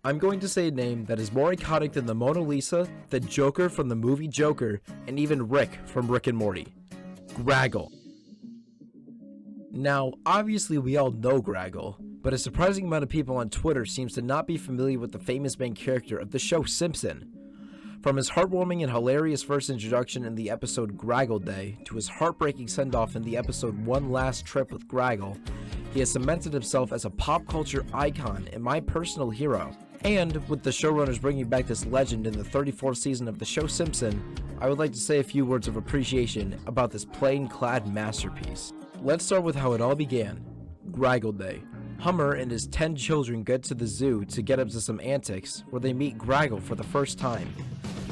I'm going to say a name that is more iconic than the Mona Lisa, than Joker from the movie Joker, and even Rick from Rick and Morty. Graggle. Now, obviously we all know Graggle, but a surprising amount of people on Twitter seems to not be familiar with the famous main character of the show Simpson. From his heartwarming and hilarious first introduction in the episode Graggle Day, to his heartbreaking send-off in the episode One Last Trip with Graggle, he has cemented himself as a pop culture icon and my personal hero. And with the showrunners bringing back this legend in the 34th season of the show Simpson, I would like to say a few words of appreciation about this plain-clad masterpiece. Let's start with how it all began. Graggle Day. Hummer and his 10 children get to the zoo to get up to some antics, where they meet Graggle for the first time,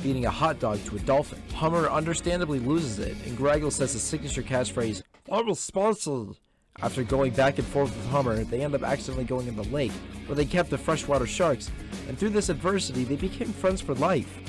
feeding a hot dog to a dolphin. Hummer understandably loses it, and Graggle says his signature catchphrase, "I was sponsored." After going back and forth with Hummer, they end up accidentally going in the lake, where they kept the freshwater sharks, and through this adversity, they became friends for life.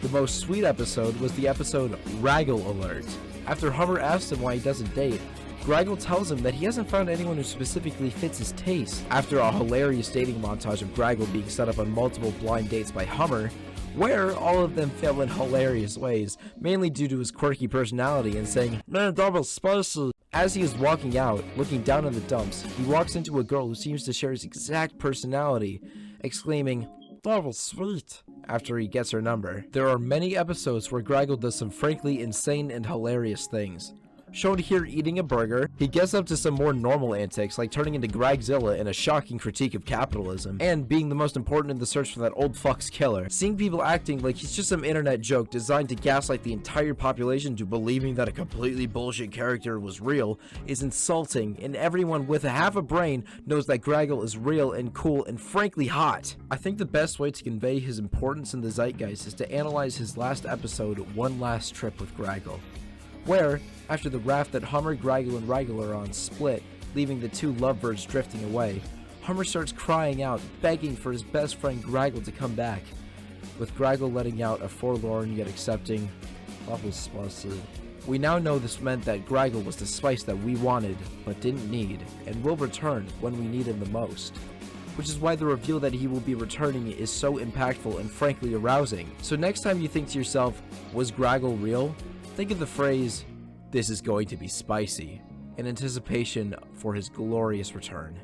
The most sweet episode was the episode Raggle Alert. After Hummer asks him why he doesn't date, Graggle tells him that he hasn't found anyone who specifically fits his taste. After a hilarious dating montage of Graggle being set up on multiple blind dates by Hummer, where all of them fail in hilarious ways, mainly due to his quirky personality and saying, "Man, that was spicy." As he is walking out, looking down on the dumps, he walks into a girl who seems to share his exact personality, exclaiming, "That was sweet," after he gets her number. There are many episodes where Graggle does some frankly insane and hilarious things. Shown here eating a burger, he gets up to some more normal antics like turning into Gragzilla in a shocking critique of capitalism, and being the most important in the search for that old fuck's killer. Seeing people acting like he's just some internet joke designed to gaslight the entire population to believing that a completely bullshit character was real is insulting, and everyone with half a brain knows that Graggle is real and cool and frankly hot. I think the best way to convey his importance in the zeitgeist is to analyze his last episode, One Last Trip with Graggle, where, after the raft that Hummer, Graggle, and Raggle are on split, leaving the two lovebirds drifting away, Hummer starts crying out, begging for his best friend Graggle to come back, with Graggle letting out a forlorn yet accepting, "That was spicy." We now know this meant that Graggle was the spice that we wanted, but didn't need, and will return when we need him the most. Which is why the reveal that he will be returning is so impactful and frankly arousing. So next time you think to yourself, was Graggle real? Think of the phrase, "This is going to be spicy," in anticipation for his glorious return.